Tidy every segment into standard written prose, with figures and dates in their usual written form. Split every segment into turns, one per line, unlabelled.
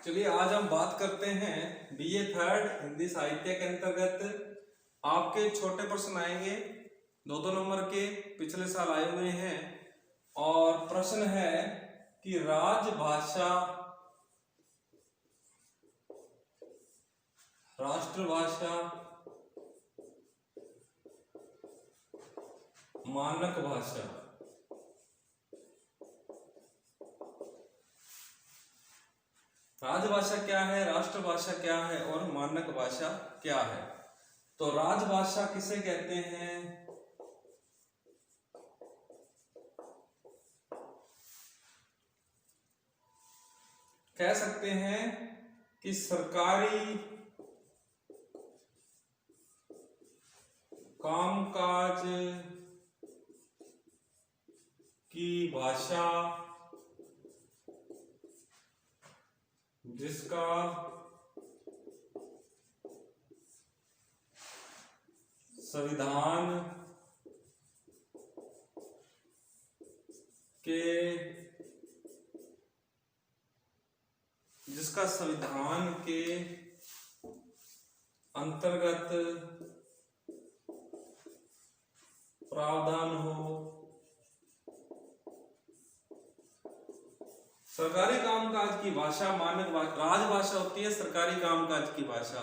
चलिए आज हम बात करते हैं बीए थर्ड हिंदी साहित्य के अंतर्गत आपके छोटे प्रश्न आएंगे 2-2 नंबर के, पिछले साल आए हुए हैं। और प्रश्न है कि राजभाषा, राष्ट्रभाषा, मानक भाषा, राजभाषा क्या है, राष्ट्रभाषा क्या है और मानक भाषा क्या है। तो राजभाषा किसे कहते हैं? कह सकते हैं कि सरकारी कामकाज की भाषा जिसका संविधान के अंतर्गत प्रावधान हो। सरकारी कामकाज की भाषा मानक राजभाषा होती है, सरकारी कामकाज की भाषा,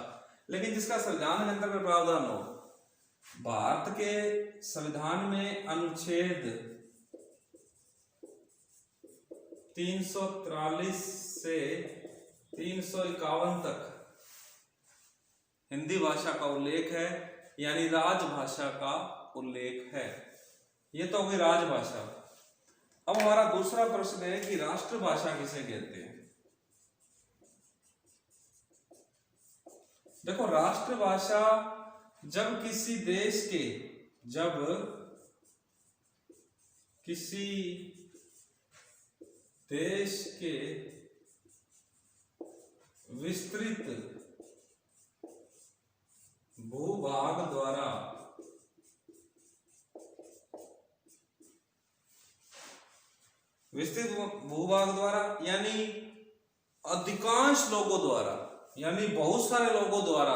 लेकिन जिसका संविधान के अंतर्गत प्रावधान हो। भारत के संविधान में अनुच्छेद 343 से 351 तक हिंदी भाषा का उल्लेख है, यानी राजभाषा का उल्लेख है। ये तो हुई राजभाषा। अब हमारा दूसरा प्रश्न है कि राष्ट्रभाषा किसे कहते हैं। देखो, राष्ट्रभाषा जब किसी देश के विस्तृत भूभाग द्वारा यानी अधिकांश लोगों द्वारा, यानी बहुत सारे लोगों द्वारा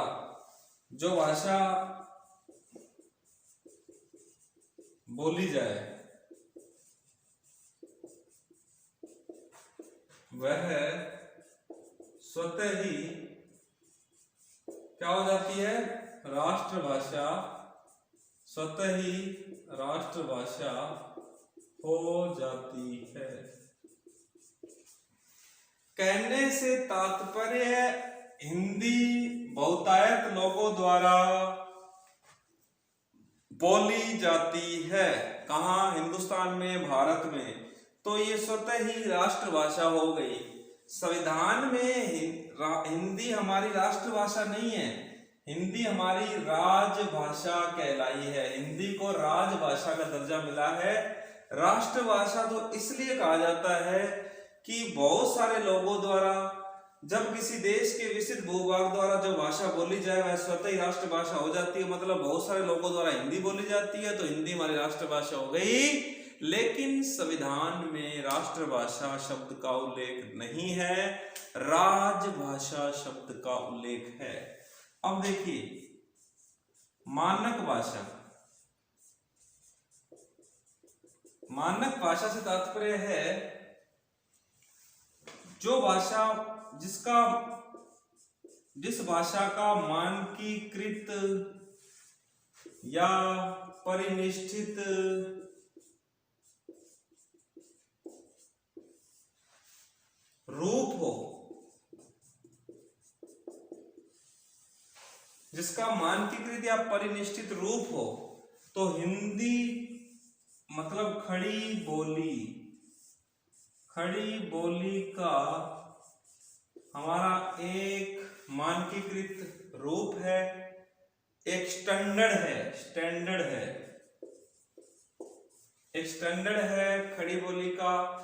जो भाषा बोली जाए वह स्वतः ही क्या हो जाती है? राष्ट्रभाषा। स्वतः ही राष्ट्रभाषा हो जाती है। कहने से तात्पर्य हिंदी बहुतायत लोगों द्वारा बोली जाती है। कहाँ? हिंदुस्तान में, भारत में। तो ये स्वतः ही राष्ट्रभाषा हो गई। संविधान में हिंदी हमारी राष्ट्रभाषा नहीं है, हिंदी हमारी राजभाषा कहलाई है। हिंदी को राजभाषा का दर्जा मिला है। राष्ट्रभाषा तो इसलिए कहा जाता है कि बहुत सारे लोगों द्वारा, जब किसी देश के विस्तृत भूभाग द्वारा जो भाषा बोली जाए वह स्वतः ही राष्ट्रभाषा हो जाती है। मतलब बहुत सारे लोगों द्वारा हिंदी बोली जाती है, तो हिंदी हमारी राष्ट्रभाषा हो गई। लेकिन संविधान में राष्ट्रभाषा शब्द का उल्लेख नहीं है, राजभाषा शब्द का उल्लेख है। अब देखिए, मानक भाषा। मानक भाषा से तात्पर्य है जो भाषा जिस भाषा का मानकीकृत या परिनिष्ठित रूप हो, जिसका मानकीकृत या परिनिष्ठित रूप हो। तो हिंदी मतलब खड़ी बोली का हमारा एक मानकीकृत रूप है, एक स्टैंडर्ड है। खड़ी बोली का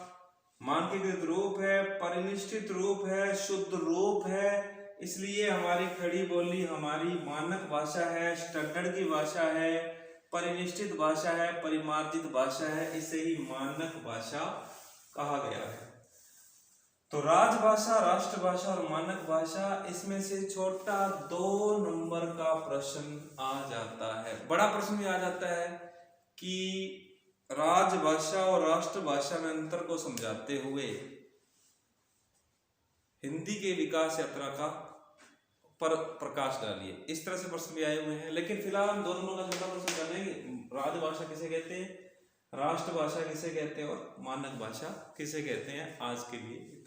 मानकीकृत रूप है, परिनिष्ठित रूप है, शुद्ध रूप है। इसलिए हमारी खड़ी बोली हमारी मानक भाषा है, स्टैंडर्ड की भाषा है, परिनिष्ठित भाषा है, परिमार्जित भाषा है। इसे ही मानक भाषा कहा गया है। तो राजभाषा, राष्ट्रभाषा और मानक भाषा, इसमें से छोटा 2 नंबर का प्रश्न आ जाता है। बड़ा प्रश्न भी आ जाता है कि राजभाषा और राष्ट्रभाषा में अंतर को समझाते हुए हिंदी के विकास यात्रा का पर प्रकाश डालिए। इस तरह से प्रश्न भी आए हुए हैं, लेकिन फिलहाल हम 2 नंबर का छोटा प्रश्न जानेंगे। राजभाषा किसे कहते हैं, राष्ट्रभाषा किसे कहते हैं और मानक भाषा किसे कहते हैं। आज के लिए